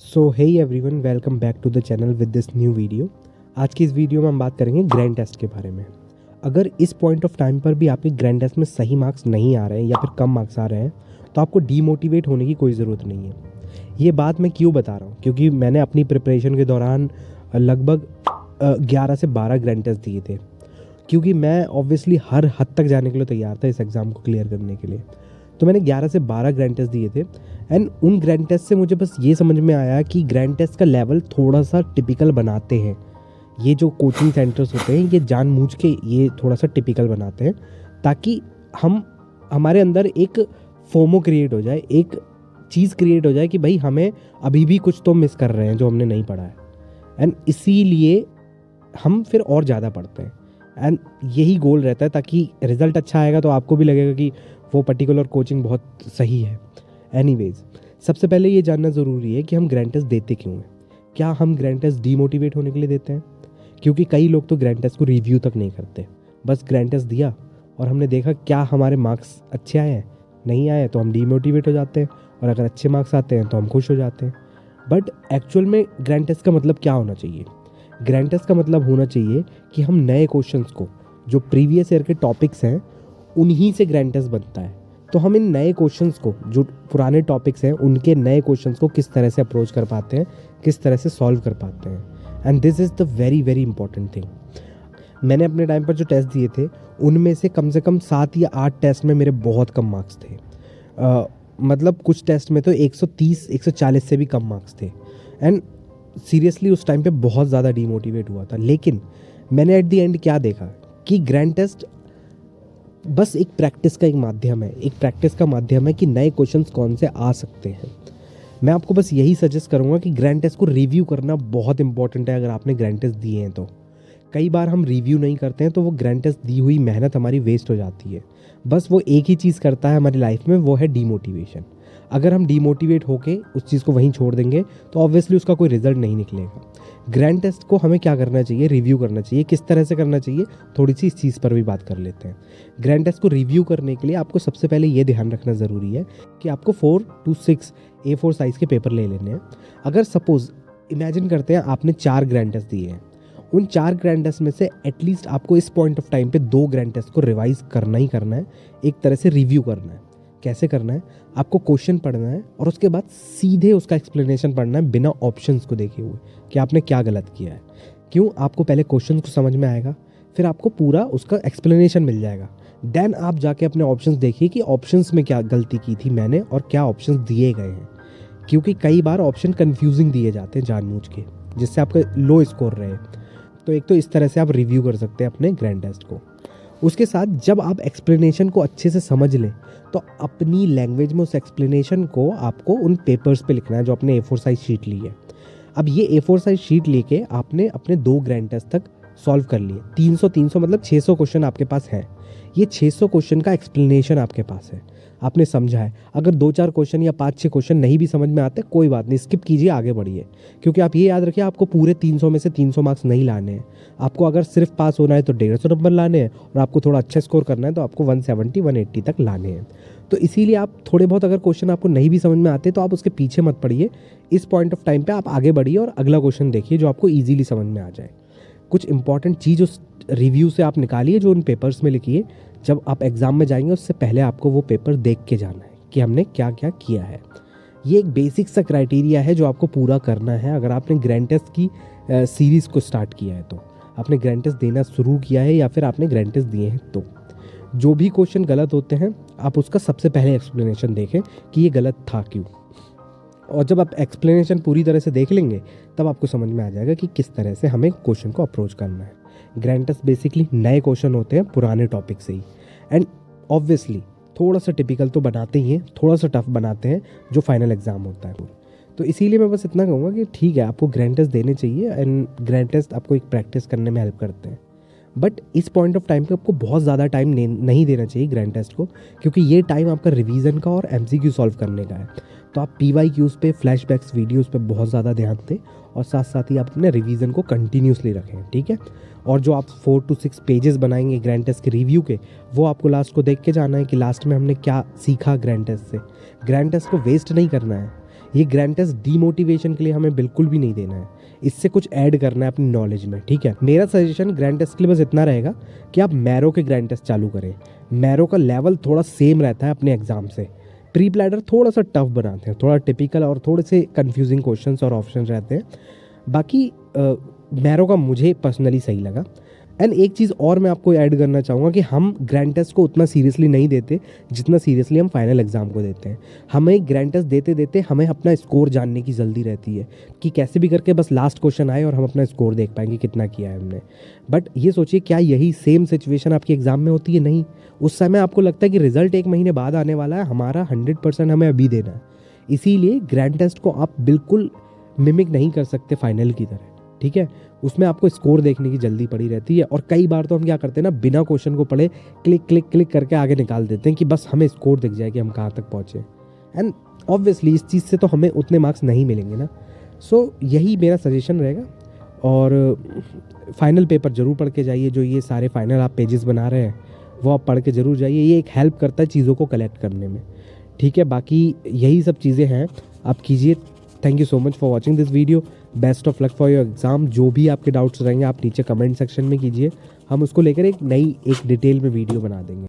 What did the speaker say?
So hey everyone, welcome back to the channel with this new video. आज की इस video में हम बात करेंगे ग्रैंड टेस्ट के बारे में। अगर इस पॉइंट ऑफ टाइम पर भी आपके ग्रैंड टेस्ट में सही मार्क्स नहीं आ रहे हैं या फिर कम मार्क्स आ रहे हैं तो आपको डीमोटिवेट होने की कोई ज़रूरत नहीं है। ये बात मैं क्यों बता रहा हूँ, क्योंकि मैंने अपनी प्रिपरेशन के दौरान लगभग 11 से 12 ग्रैंड टेस्ट दिए थे, क्योंकि मैं ऑब्वियसली हर हद तक जाने के लिए तैयार था इस एग्ज़ाम को क्लियर करने के लिए। तो मैंने 11 से 12 ग्रैंड टेस्ट दिए थे एंड उन ग्रैंड टेस्ट से मुझे बस ये समझ में आया कि ग्रैंड टेस्ट का लेवल थोड़ा सा टिपिकल बनाते हैं। ये जो कोचिंग सेंटर्स होते हैं ये जानबूझ के ये थोड़ा सा टिपिकल बनाते हैं ताकि हमारे अंदर एक फोमो क्रिएट हो जाए, एक चीज़ क्रिएट हो जाए कि भाई हमें अभी भी कुछ तो मिस कर रहे हैं जो हमने नहीं पढ़ा है, एंड इसीलिए हम फिर और ज़्यादा पढ़ते हैं। एंड यही गोल रहता है ताकि रिज़ल्ट अच्छा आएगा तो आपको भी लगेगा कि वो पर्टिकुलर कोचिंग बहुत सही है। एनीवेज, सबसे पहले ये जानना ज़रूरी है कि हम ग्रैंड टेस्ट देते क्यों हैं। क्या हम ग्रैंड टेस्ट डीमोटिवेट होने के लिए देते हैं? क्योंकि कई लोग तो ग्रैंड टेस्ट को रिव्यू तक नहीं करते, बस ग्रैंड टेस्ट दिया और हमने देखा क्या हमारे मार्क्स अच्छे आए हैं, नहीं आए तो हम डीमोटिवेट हो जाते हैं, और अगर अच्छे मार्क्स आते हैं तो हम खुश हो जाते हैं। बट एक्चुअल में ग्रैंड टेस्ट का मतलब क्या होना चाहिए? ग्रैंड टेस्ट का मतलब होना चाहिए कि हम नए क्वेश्चंस को, जो प्रीवियस ईयर के टॉपिक्स हैं उन्हीं से ग्रैंड टेस्ट बनता है, तो हम इन नए क्वेश्चंस को, जो पुराने टॉपिक्स हैं उनके नए क्वेश्चंस को किस तरह से अप्रोच कर पाते हैं, किस तरह से सॉल्व कर पाते हैं। And this is the very very important thing. मैंने अपने टाइम पर जो टेस्ट दिए थे उनमें से कम 7 या 8 टेस्ट में मेरे बहुत कम मार्क्स थे। मतलब कुछ टेस्ट में तो 130 140 से भी कम मार्क्स थे। एंड सीरियसली उस टाइम पे बहुत ज़्यादा डीमोटिवेट हुआ था। लेकिन मैंने एट द एंड क्या देखा कि ग्रैंड टेस्ट बस एक प्रैक्टिस का एक माध्यम है, एक प्रैक्टिस का माध्यम है कि नए क्वेश्चंस कौन से आ सकते हैं। मैं आपको बस यही सजेस्ट करूंगा कि ग्रैंड टेस्ट को रिव्यू करना बहुत इंपॉर्टेंट है। अगर आपने ग्रैंड टेस्ट दिए हैं तो कई बार हम रिव्यू नहीं करते हैं तो वो ग्रैंड टेस्ट दी हुई मेहनत हमारी वेस्ट हो जाती है। बस वो एक ही चीज़ करता है हमारी लाइफ में, वो है डीमोटिवेशन। अगर हम डीमोटिवेट होके उस चीज़ को वहीं छोड़ देंगे तो ऑब्वियसली उसका कोई रिजल्ट नहीं निकलेगा। ग्रैंड टेस्ट को हमें क्या करना चाहिए? रिव्यू करना चाहिए। किस तरह से करना चाहिए, थोड़ी सी इस चीज़ पर भी बात कर लेते हैं। ग्रैंड टेस्ट को रिव्यू करने के लिए आपको सबसे पहले ये ध्यान रखना ज़रूरी है कि आपको 4 to 6 A4 साइज़ के पेपर ले लेने हैं। अगर सपोज़ इमेजिन करते हैं आपने 4 ग्रैंड टेस्ट दिए हैं, उन 4 ग्रैंड टेस्ट में से एटलीस्ट आपको इस पॉइंट ऑफ टाइम पे 2 ग्रैंड टेस्ट को रिवाइज करना ही करना है, एक तरह से रिव्यू करना है। कैसे करना है? आपको क्वेश्चन पढ़ना है और उसके बाद सीधे उसका एक्सप्लेनेशन पढ़ना है बिना ऑप्शंस को देखे हुए कि आपने क्या गलत किया है। क्यों? आपको पहले क्वेश्चन को समझ में आएगा, फिर आपको पूरा उसका एक्सप्लेनेशन मिल जाएगा। देन आप जाके अपने ऑप्शंस देखिए कि ऑप्शंस में क्या गलती की थी मैंने और क्या ऑप्शंस दिए गए हैं। क्योंकि कई बार ऑप्शन कन्फ्यूजिंग दिए जाते हैं जानबूझ के, जिससे आपका लो स्कोर रहे। तो एक तो इस तरह से आप रिव्यू कर सकते हैं अपने ग्रैंड टेस्ट को। उसके साथ जब आप एक्सप्लेनेशन को अच्छे से समझ लें तो अपनी लैंग्वेज में उस एक्सप्लेनेशन को आपको उन पेपर्स पे लिखना है जो आपने A4 साइज शीट ली है। अब ये A4 साइज शीट लेके आपने अपने 2 ग्रैंड टेस्ट तक सॉल्व कर लिए। 300 मतलब 600 क्वेश्चन आपके पास है। ये 600 क्वेश्चन का एक्सप्लेनेशन आपके पास है, आपने समझा है। अगर 2-4 क्वेश्चन या 5-6 क्वेश्चन नहीं भी समझ में आते, कोई बात नहीं, स्किप कीजिए, आगे बढ़िए। क्योंकि आप ये याद रखिए, आपको पूरे 300 में से 300 मार्क्स नहीं लाने हैं। आपको अगर सिर्फ पास होना है तो 150 नंबर लाने हैं, और आपको थोड़ा अच्छा स्कोर करना है तो आपको 170-180 तक लाने हैं। तो इसीलिए आप थोड़े बहुत अगर क्वेश्चन आपको नहीं भी समझ में आते तो आप उसके पीछे मत पड़िए। इस पॉइंट ऑफ टाइम पे आप आगे बढ़िए और अगला क्वेश्चन देखिए जो आपको ईजिली समझ में आ जाए। कुछ इंपॉर्टेंट चीज़ उस रिव्यू से आप निकालिए जो उन पेपर्स में लिखिए। जब आप एग्ज़ाम में जाएंगे उससे पहले आपको वो पेपर देख के जाना है कि हमने क्या क्या किया है। ये एक बेसिक सा क्राइटेरिया है जो आपको पूरा करना है। अगर आपने ग्रैंड टेस्ट की सीरीज़ को स्टार्ट किया है, तो आपने ग्रैंड टेस्ट देना शुरू किया है या फिर आपने ग्रैंड टेस्ट दिए हैं, तो जो भी क्वेश्चन गलत होते हैं आप उसका सबसे पहले एक्सप्लेनेशन देखें कि ये गलत था क्यों। और जब आप एक्सप्लेनेशन पूरी तरह से देख लेंगे तब आपको समझ में आ जाएगा कि किस तरह से हमें क्वेश्चन को अप्रोच करना है। ग्रैंड टेस्ट बेसिकली नए क्वेश्चन होते हैं पुराने टॉपिक से ही, एंड ऑब्वियसली थोड़ा सा टिपिकल तो बनाते ही हैं, थोड़ा सा टफ बनाते हैं जो फाइनल एग्जाम होता है। तो इसीलिए मैं बस इतना कहूँगा कि ठीक है, आपको ग्रैंड टेस्ट देने चाहिए, एंड ग्रैंड टेस्ट आपको एक प्रैक्टिस करने में हेल्प करते हैं। बट इस पॉइंट ऑफ टाइम पे आपको बहुत ज़्यादा टाइम नहीं देना चाहिए ग्रैंड टेस्ट को, क्योंकि ये टाइम आपका रिवीजन का और MCQ सॉल्व करने का है। तो आप PYQs पे, फ्लैशबैक्स वीडियोस पे बहुत ज़्यादा ध्यान दें, और साथ साथ ही आप अपने रिवीजन को कंटिन्यूसली रखें, ठीक है। और जो आप 4 to 6 पेजेस बनाएंगे ग्रैंड टेस्ट के रिव्यू के, वो आपको लास्ट को देख के जाना है कि लास्ट में हमने क्या सीखा ग्रैंड टेस्ट से। ग्रैंड टेस्ट को वेस्ट नहीं करना है। ये ग्रैंड टेस्ट डीमोटिवेशन के लिए हमें बिल्कुल भी नहीं देना है, इससे कुछ ऐड करना है अपनी नॉलेज में, ठीक है। मेरा सजेशन ग्रैंड टेस्ट के लिए बस इतना रहेगा कि आप मैरो के ग्रैंड टेस्ट चालू करें। मैरो का लेवल थोड़ा सेम रहता है अपने एग्जाम से। प्री प्लैडर थोड़ा सा टफ बनाते हैं, थोड़ा टिपिकल और थोड़े से कंफ्यूजिंग क्वेश्चंस और ऑप्शन रहते हैं। बाकी मैरो का मुझे पर्सनली सही लगा। एंड एक चीज़ और मैं आपको ऐड करना चाहूँगा कि हम ग्रैंड टेस्ट को उतना सीरियसली नहीं देते जितना सीरियसली हम फाइनल एग्जाम को देते हैं। हमें ग्रैंड टेस्ट देते देते हमें अपना स्कोर जानने की जल्दी रहती है कि कैसे भी करके बस लास्ट क्वेश्चन आए और हम अपना स्कोर देख पाएंगे कितना किया है हमने। बट ये सोचिए, क्या यही सेम सिचुएशन आपके एग्जाम में होती है? नहीं। उस समय आपको लगता है कि रिजल्ट 1 महीने बाद आने वाला है, हमारा 100% हमें अभी देना है। इसीलिए ग्रैंड टेस्ट को आप बिल्कुल मिमिक नहीं कर सकते फाइनल की तरह, ठीक है। उसमें आपको स्कोर देखने की जल्दी पड़ी रहती है और कई बार तो हम क्या करते हैं ना, बिना क्वेश्चन को पढ़े क्लिक क्लिक क्लिक करके आगे निकाल देते हैं कि बस हमें स्कोर दिख जाए कि हम कहाँ तक पहुँचे। एंड ऑब्वियसली इस चीज़ से तो हमें उतने मार्क्स नहीं मिलेंगे ना। सो यही मेरा सजेशन रहेगा। और फाइनल पेपर ज़रूर पढ़ के जाइए, जो ये सारे फाइनल आप पेजेस बना रहे हैं वो आप पढ़ के ज़रूर जाइए। ये एक हेल्प करता है चीज़ों को कलेक्ट करने में, ठीक है। बाकी यही सब चीज़ें हैं, आप कीजिए। Thank you so much for watching this video. Best of luck for your exam. जो भी आपके डाउट्स रहेंगे आप नीचे कमेंट सेक्शन में कीजिए, हम उसको लेकर एक डिटेल में वीडियो बना देंगे।